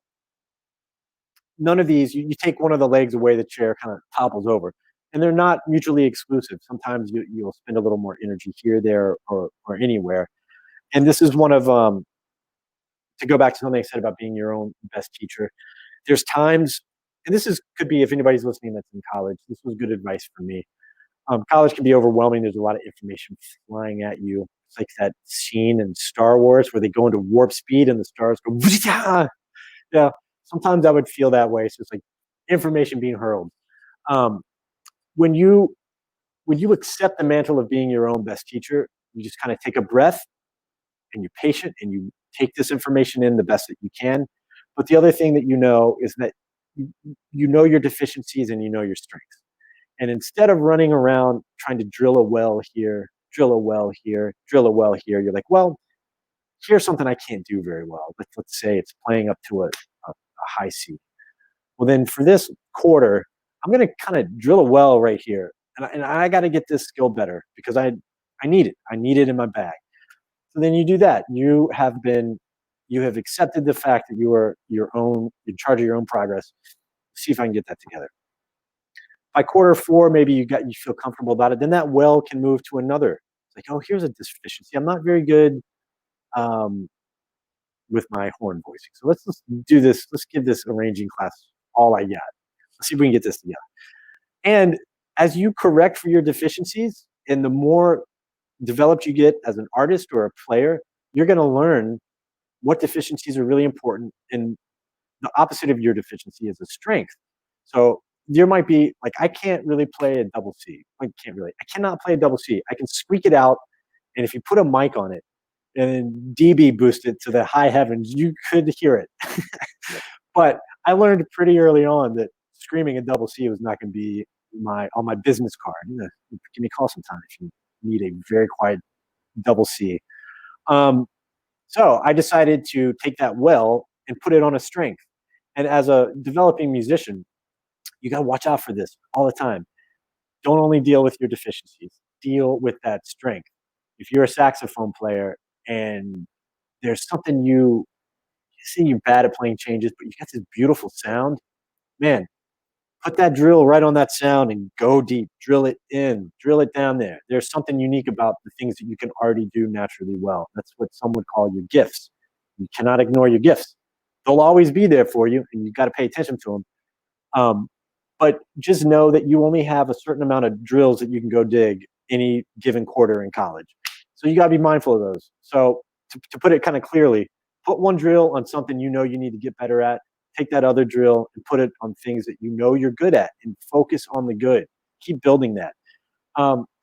none of these, you take one of the legs away, the chair kind of topples over. And they're not mutually exclusive. Sometimes you'll spend a little more energy here, there, or anywhere. And this is one of to go back to something I said about being your own best teacher. There's times, and this is could be if anybody's listening that's in college. This was good advice for me. College can be overwhelming. There's a lot of information flying at you. It's like that scene in Star Wars where they go into warp speed and the stars go. Yeah, sometimes I would feel that way. So it's like information being hurled. Um, when you when you accept the mantle of being your own best teacher, you just kind of take a breath and you're patient and you take this information in the best that you can. But the other thing that you know is that you know your deficiencies and you know your strengths. And instead of running around trying to drill a well here, drill a well here, drill a well here, you're like, well, here's something I can't do very well. Let's say it's playing up to a high C. Well, then for this quarter, I'm going to kind of drill a well right here. And I got to get this skill better because I need it. I need it in my bag. So then you do that. You have accepted the fact that you are your own, in charge of your own progress. See if I can get that together. By quarter four, maybe you feel comfortable about it. Then that well can move to another. It's like, oh, here's a deficiency. I'm not very good um, with my horn voicing. So let's just do this. Let's give this arranging class all I got. Let's see if we can get this together. And as you correct for your deficiencies, and the more developed you get as an artist or a player, you're going to learn what deficiencies are really important. And the opposite of your deficiency is a strength. So there might be like I can't really play a double C. I cannot play a double C. I can squeak it out, and if you put a mic on it and DB boost it to the high heavens, you could hear it. But I learned pretty early on that screaming a double C was not going to be my on my business card. Give me a call sometime if you need a very quiet double C. Um, so I decided to take that well and put it on a strength. And as a developing musician, you got to watch out for this all the time. Don't only deal with your deficiencies, deal with that strength. If you're a saxophone player and there's something you see you're bad at playing changes, but you got this beautiful sound, man, put that drill right on that sound and go deep. Drill it in, drill it down there. There's something unique about the things that you can already do naturally well. That's what some would call your gifts. You cannot ignore your gifts. They'll always be there for you, and you got to pay attention to them. Um, but just know that you only have a certain amount of drills that you can go dig any given quarter in college. So you got to be mindful of those. So to put it kind of clearly, put one drill on something you know you need to get better at. Take that other drill and put it on things that you know you're good at, and focus on the good. Keep building that.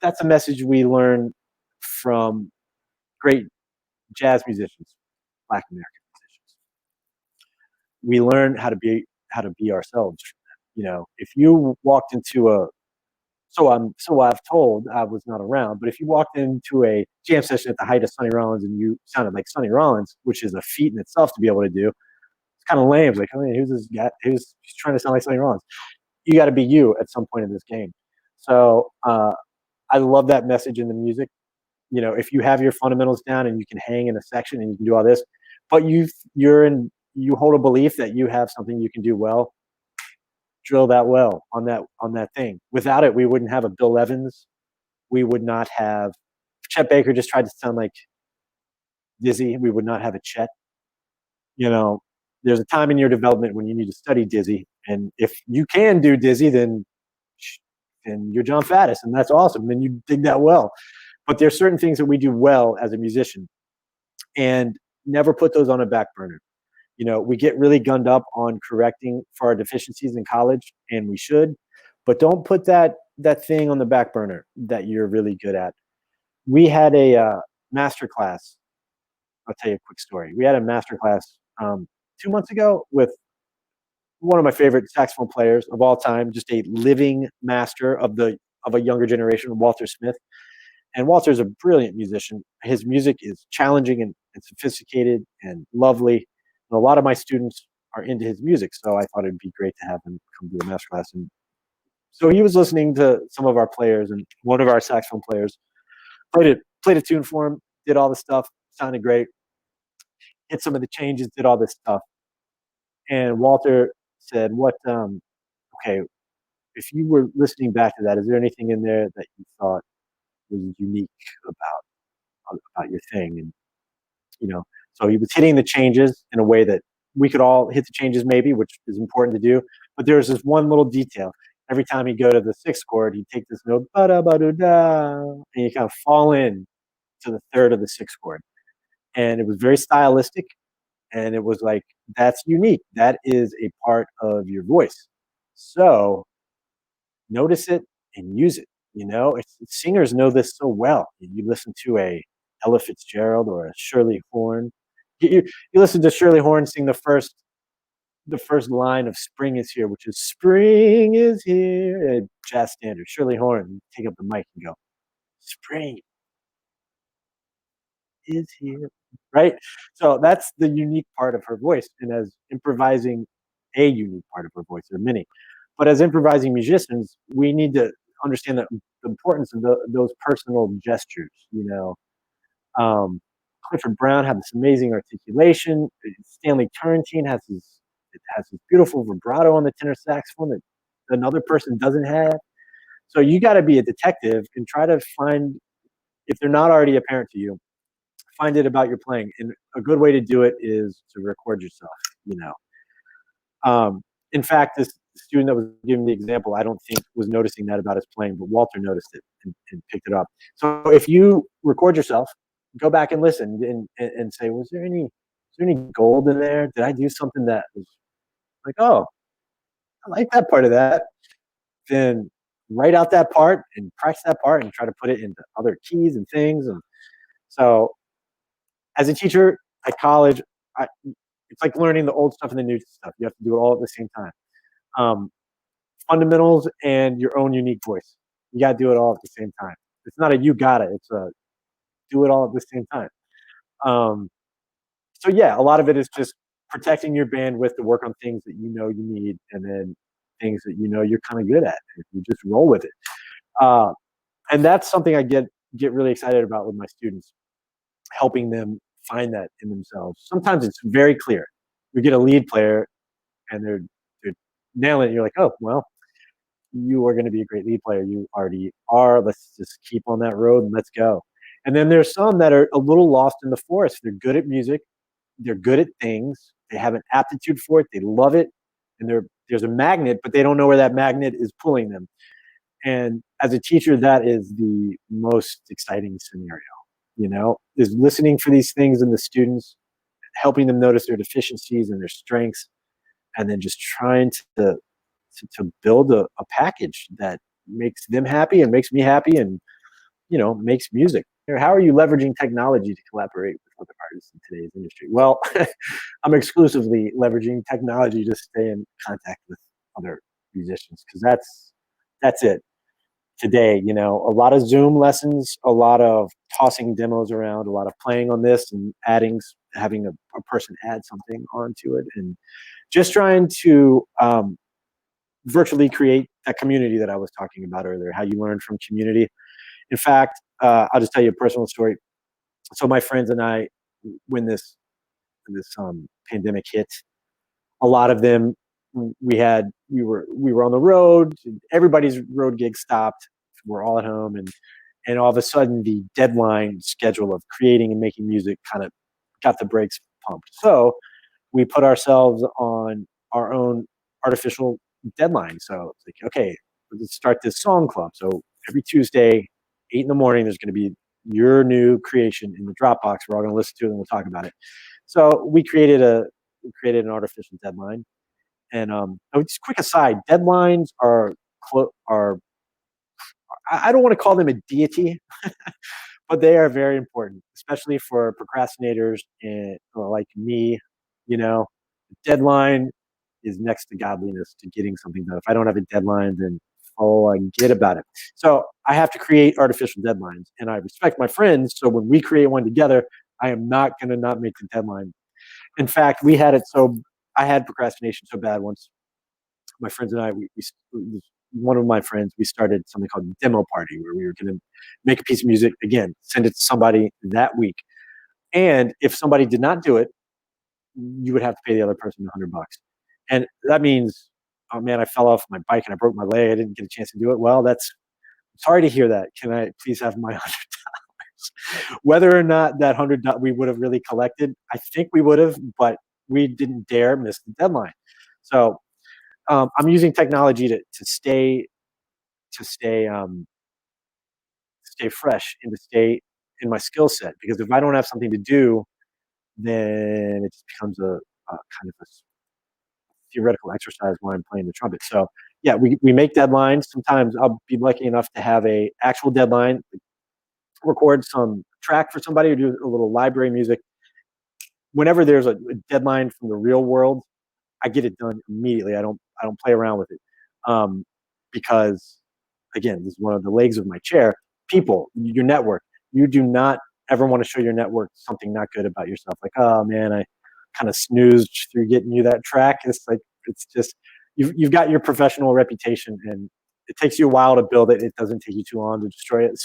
That's a message we learn from great jazz musicians, Black American musicians. We learn how to be ourselves. You know, if you walked into a so I've told, I was not around, but if you walked into a jam session at the height of Sonny Rollins and you sounded like Sonny Rollins, which is a feat in itself to be able to do, it's kind of lame. It's like, I mean, who's this guy? Who's trying to sound like Sonny Rollins? You got to be you at some point in this game. So I love that message in the music. You know, if you have your fundamentals down and you can hang in a section and you can do all this, but you hold a belief that you have something you can do well, drill that well on that thing. Without it, we wouldn't have a Bill Evans. We would not have Chet Baker just tried to sound like Dizzy. We would not have a Chet. You know, there's a time in your development when you need to study Dizzy, and if you can do Dizzy, then you're John Faddis, and that's awesome. Then you dig that well. But there's certain things that we do well as a musician, and never put those on a back burner. You know, we get really gunned up on correcting for our deficiencies in college, and we should, but don't put that thing on the back burner that you're really good at. We had a master class. I'll tell you a quick story. We had a master class 2 months ago with one of my favorite saxophone players of all time, just a living master of a younger generation, Walter Smith. And Walter's a brilliant musician. His music is challenging and sophisticated and lovely. And a lot of my students are into his music, so I thought it'd be great to have him come to a master class. And so he was listening to some of our players, and one of our saxophone players played a tune for him, did all the stuff, sounded great, hit some of the changes, did all this stuff. And Walter said, "What? Okay, if you were listening back to that, is there anything in there that you thought was unique about your thing?" So he was hitting the changes in a way that we could all hit the changes maybe, which is important to do. But there was this one little detail. Every time he'd go to the sixth chord, he'd take this note, ba da ba da, and you kind of fall in to the third of the sixth chord. And it was very stylistic. And it was like, that's unique. That is a part of your voice. So notice it and use it. Singers know this so well. You listen to a Ella Fitzgerald or a Shirley Horn. You listen to Shirley Horn sing the first line of "Spring is Here," which is "Spring is here," a jazz standard. Shirley Horn take up the mic and go, "Spring is here," right? So that's the unique part of her voice. And as improvising, a unique part of her voice, there are many. But as improvising musicians, we need to understand the importance of those personal gestures. Um, Clifford Brown had this amazing articulation. Stanley Turrentine has this beautiful vibrato on the tenor saxophone that another person doesn't have. So you got to be a detective and try to find, if they're not already apparent to you, find it about your playing. And a good way to do it is to record yourself. You know, in fact, this student that was giving the example, I don't think was noticing that about his playing, but Walter noticed it and picked it up. So if you record yourself, go back and listen and say, was there any gold in there? Did I do something that was like, oh, I like that part of that? Then write out that part and practice that part and try to put it into other keys and things. And so as a teacher at college, it's like learning the old stuff and the new stuff. You have to do it all at the same time. Um, Fundamentals and your own unique voice. You got to do it all at the same time. It's not a you got it. It's a do it all at the same time. Um, so yeah, a lot of it is just protecting your bandwidth to work on things that you need, and then things that you're kind of good at. You just roll with it, uh, and that's something I get really excited about with my students, helping them find that in themselves. Sometimes it's very clear. You get a lead player, and they're nailing it. You're like, oh well, you are going to be a great lead player. You already are. Let's just keep on that road and let's go. And then there's some that are a little lost in the forest. They're good at music. They're good at things. They have an aptitude for it. They love it. And there's a magnet, but they don't know where that magnet is pulling them. And as a teacher, that is the most exciting scenario, is listening for these things in the students, helping them notice their deficiencies and their strengths, and then just trying to build a package that makes them happy and makes me happy and makes music. How are you leveraging technology to collaborate with other artists in today's industry? Well, I'm exclusively leveraging technology to stay in contact with other musicians, because that's it today. A lot of Zoom lessons, a lot of tossing demos around, a lot of playing on this and having a person add something onto it, and just trying to virtually create that community that I was talking about earlier, how you learn from community. In fact, I'll just tell you a personal story. So my friends and I, when this pandemic hit, a lot of them, we were on the road. Everybody's road gig stopped. We're all at home, and all of a sudden, the deadline schedule of creating and making music kind of got the brakes pumped. So we put ourselves on our own artificial deadline. So it's like, okay, let's start this song club. So every Tuesday, 8 in the morning, there's going to be your new creation in the Dropbox. We're all going to listen to it and we'll talk about it. So we created an artificial deadline. And just quick aside, deadlines are I don't want to call them a deity, but they are very important, especially for procrastinators and like me. You know, deadline is next to godliness to getting something done. If I don't have a deadline, then forget about it. So I have to create artificial deadlines, and I respect my friends. So when we create one together, I am not going to not make the deadline. In fact, we had it so I had procrastination so bad once. My friends and I, one of my friends, we started something called demo party, where we were going to make a piece of music again, send it to somebody that week, and if somebody did not do it, you would have to pay the other person $100. And that means, oh man, I fell off my bike and I broke my leg. I didn't get a chance to do it. Well, sorry to hear that. Can I please have my $100? Whether or not that we would have really collected, I think we would have, but we didn't dare miss the deadline. So I'm using technology to stay fresh and to stay in my skill set. Because if I don't have something to do, then it just becomes a kind of a theoretical exercise while I'm playing the trumpet. So yeah, we make deadlines. Sometimes I'll be lucky enough to have a actual deadline, record some track for somebody or do a little library music. Whenever there's a deadline from the real world, I get it done immediately. I don't play around with it, because again, this is one of the legs of my chair. People, your network. You do not ever want to show your network something not good about yourself. Like, oh man, I kind of snoozed through getting you that track. It's like it's just you've got your professional reputation, and it takes you a while to build it. It doesn't take you too long to destroy it.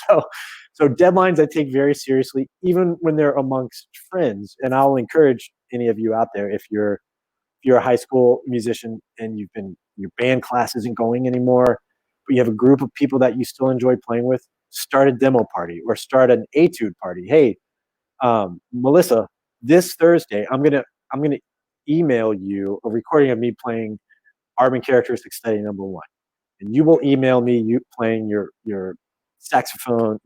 So deadlines I take very seriously, even when they're amongst friends. And I'll encourage any of you out there, if you're a high school musician and your band class isn't going anymore, but you have a group of people that you still enjoy playing with, start a demo party or start an etude party. Hey, Melissa, this Thursday, I'm gonna email you a recording of me playing Armin Characteristic Study #1, and you will email me you playing your saxophone,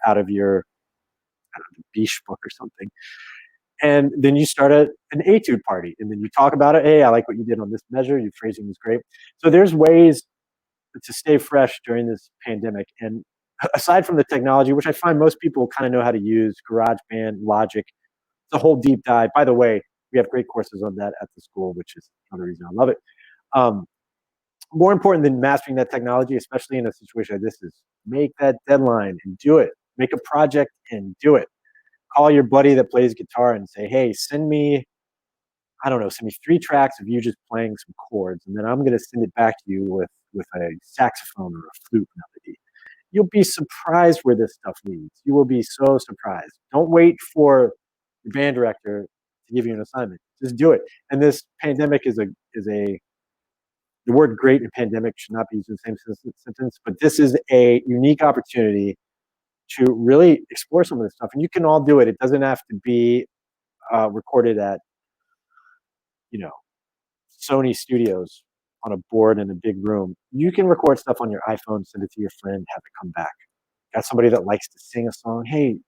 out of your I don't know, Biche book or something. And then you start an etude party, and then you talk about it. Hey, I like what you did on this measure. Your phrasing was great. So there's ways to stay fresh during this pandemic. And aside from the technology, which I find most people kind of know how to use, GarageBand, Logic, it's a whole deep dive. By the way, we have great courses on that at the school, which is another reason I love it. Um, More important than mastering that technology, especially in a situation like this, is make that deadline and do it. Make a project and do it. Call your buddy that plays guitar and say, hey, I don't know, send me 3 tracks of you just playing some chords, and then I'm going to send it back to you with a saxophone or a flute melody. You'll be surprised where this stuff leads. You will be so surprised. Don't wait for your band director to give you an assignment. Just do it. And this pandemic is a the word great and pandemic should not be used in the same sentence, but this is a unique opportunity to really explore some of this stuff. And you can all do it. It doesn't have to be recorded at, you know, Sony Studios on a board in a big room. You can record stuff on your iPhone, send it to your friend, have it come back. Got somebody that likes to sing a song. Hey,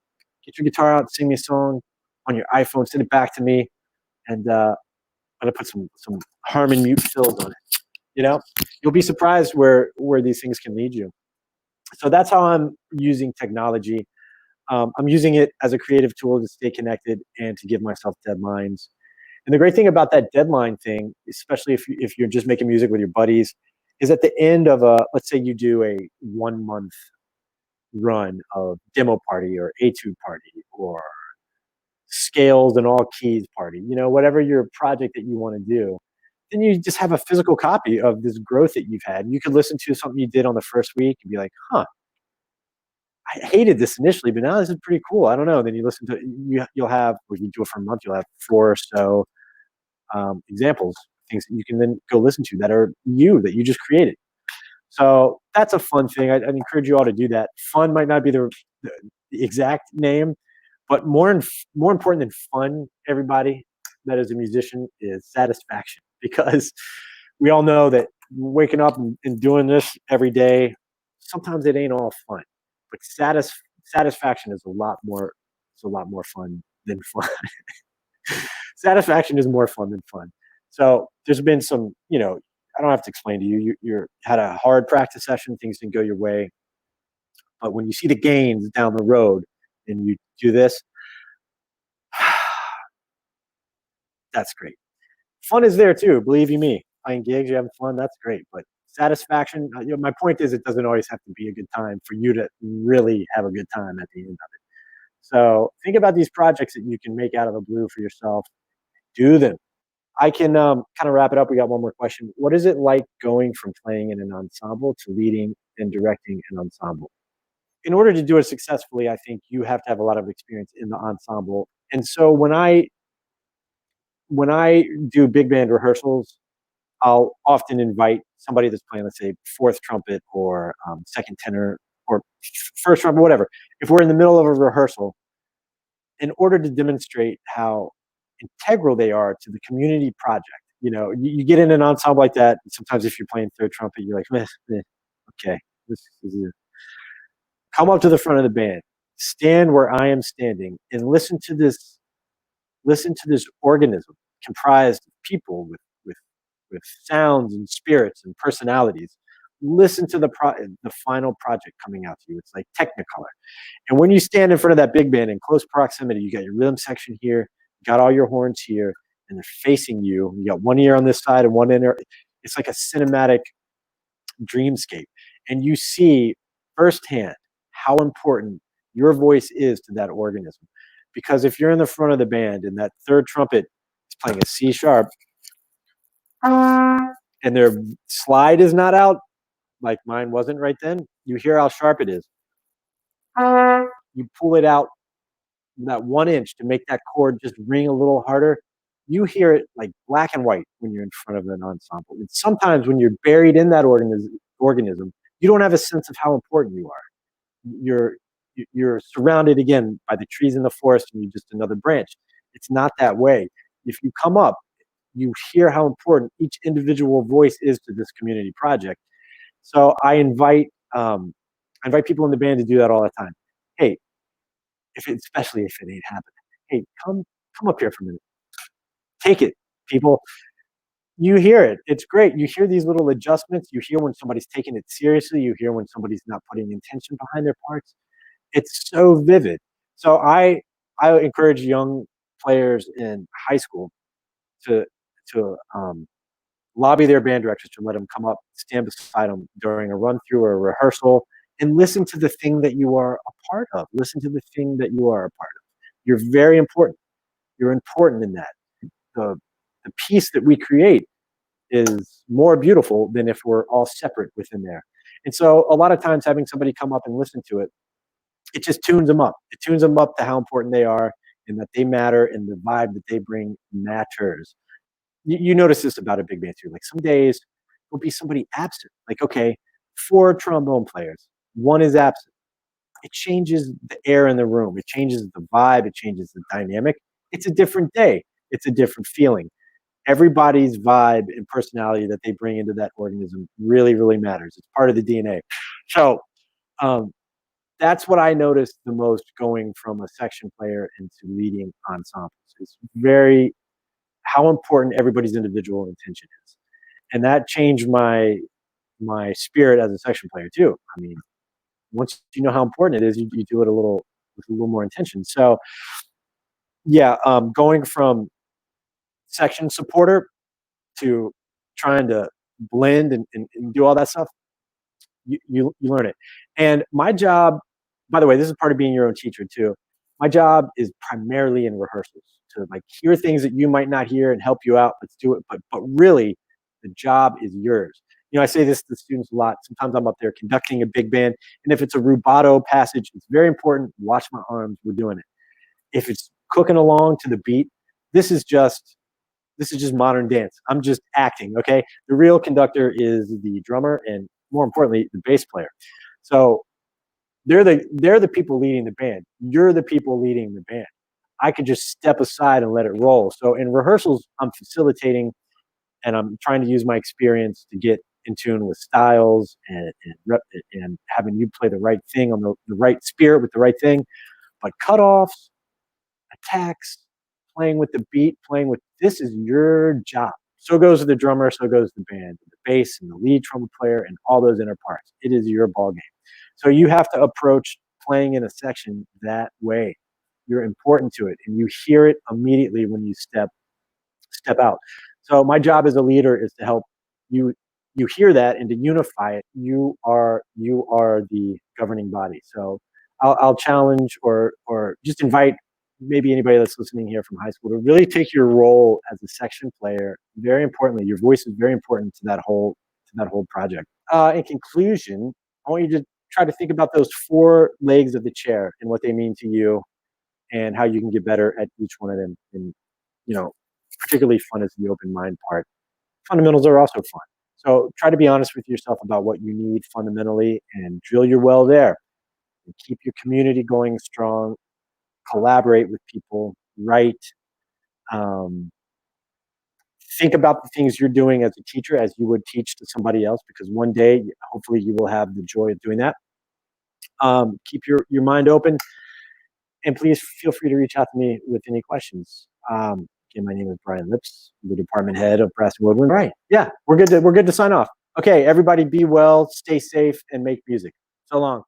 get your guitar out, sing me a song on your iPhone, send it back to me, and I'm gonna put some Harmon mute fills on it. You'll be surprised where these things can lead you. So that's how I'm using technology. I'm using it as a creative tool to stay connected and to give myself deadlines. And the great thing about that deadline thing, especially if you're just making music with your buddies, is at the end of let's say you do a 1 month run of demo party or etude party or scales and all keys party, whatever your project that you want to do, then you just have a physical copy of this growth that you've had. You could listen to something you did on the first week and be like, huh, I hated this initially, but now this is pretty cool. I don't know. Then you listen to you'll have, if you do it for a month, you'll have 4 or so examples, things that you can then go listen to that are that you just created. So that's a fun thing. I'd encourage you all to do that. Fun might not be the exact name, but more important than fun, everybody that is a musician, is satisfaction. Because we all know that waking up and doing this every day, sometimes it ain't all fun. But satisfaction is a lot more. It's a lot more fun than fun. Satisfaction is more fun than fun. So there's been some, I don't have to explain to you. You had a hard practice session, things didn't go your way, but when you see the gains down the road and you do this, that's great. Fun is there too, believe you me. Playing gigs, you're having fun, that's great. But satisfaction, my point is, it doesn't always have to be a good time for you to really have a good time at the end of it. So think about these projects that you can make out of the blue for yourself. Do them. I can kind of wrap it up. We got one more question. What is it like going from playing in an ensemble to leading and directing an ensemble? In order to do it successfully, I think you have to have a lot of experience in the ensemble. And so when I do big band rehearsals, I'll often invite somebody that's playing, let's say, fourth trumpet or second tenor or first trumpet, whatever. If we're in the middle of a rehearsal, in order to demonstrate how integral they are to the community project, you get in an ensemble like that. Sometimes if you're playing third trumpet, you're like, okay, this is a, come up to the front of the band, stand where I am standing, and listen to this organism comprised of people with sounds and spirits and personalities. Listen to the final project coming out to you. It's like Technicolor. And when you stand in front of that big band in close proximity, you got your rhythm section here, you got all your horns here, and they're facing you. You got one ear on this side and one ear. It's like a cinematic dreamscape. And you see firsthand how important your voice is to that organism. Because if you're in the front of the band and that third trumpet is playing a C sharp and their slide is not out, like mine wasn't right then, you hear how sharp it is. You pull it out that 1 inch to make that chord just ring a little harder. You hear it like black and white when you're in front of an ensemble. And sometimes when you're buried in that organism, you don't have a sense of how important you are. You're surrounded again by the trees in the forest and you're just another branch. It's not that way. If you come up, you hear how important each individual voice is to this community project. So I invite people in the band to do that all the time. Hey, especially if it ain't happening. Hey, come up here for a minute. Take it, people. You hear it. It's great. You hear these little adjustments. You hear when somebody's taking it seriously. You hear when somebody's not putting intention behind their parts. It's so vivid. So I encourage young players in high school to lobby their band directors to let them come up, stand beside them during a run through or a rehearsal, and listen to the thing that you are a part of. Listen to the thing that you are a part of. You're very important. You're important in that. The the piece that we create is more beautiful than if we're all separate within there. And so a lot of times having somebody come up and listen to it, it just tunes them up. It tunes them up to how important they are and that they matter and the vibe that they bring matters. You notice this about a big band too. Like some days there'll be somebody absent. Like, okay, 4 trombone players, one is absent. It changes the air in the room. It changes the vibe. It changes the dynamic. It's a different day. It's a different feeling. Everybody's vibe and personality that they bring into that organism really, really matters. It's part of the DNA. So um, that's what I noticed the most going from a section player into leading ensembles. It's very how important everybody's individual intention is, and that changed my spirit as a section player too. I mean, once you know how important it is, you do it a little with a little more intention. So yeah, going from section supporter to trying to blend and do all that stuff, you learn it. And my job, by the way, this is part of being your own teacher too. My job is primarily in rehearsals to like hear things that you might not hear and help you out. Let's do it. But really, the job is yours. I say this to students a lot. Sometimes I'm up there conducting a big band, and if it's a rubato passage, it's very important. Watch my arms. We're doing it. If it's cooking along to the beat, this is just this is just modern dance. I'm just acting, okay? The real conductor is the drummer and more importantly, the bass player. So they're the people leading the band. You're the people leading the band. I could just step aside and let it roll. So in rehearsals, I'm facilitating and I'm trying to use my experience to get in tune with styles and having you play the right thing on the right spirit with the right thing. But cutoffs, attacks, playing with the beat, playing with this is your job. So goes the drummer, so goes the band, the bass and the lead trumpet player and all those inner parts. It is your ball game. So you have to approach playing in a section that way. You're important to it, and you hear it immediately when you step out. So my job as a leader is to help you hear that and to unify it. You are the governing body. So I'll challenge or just invite maybe anybody that's listening here from high school to really take your role as a section player very importantly. Your voice is very important to that whole project. In conclusion, I want you to try to think about those 4 legs of the chair and what they mean to you and how you can get better at each one of them. And particularly fun is the open mind part. Fundamentals are also fun. So try to be honest with yourself about what you need fundamentally and drill your well there. And keep your community going strong, collaborate with people, write, um, think about the things you're doing as a teacher as you would teach to somebody else, because one day, hopefully, you will have the joy of doing that. Keep your mind open, and please feel free to reach out to me with any questions. Again, my name is Bryan Lips, the department head of Brass and Woodwind. Right? Yeah, we're good to sign off. Okay, everybody, be well, stay safe, and make music. So long.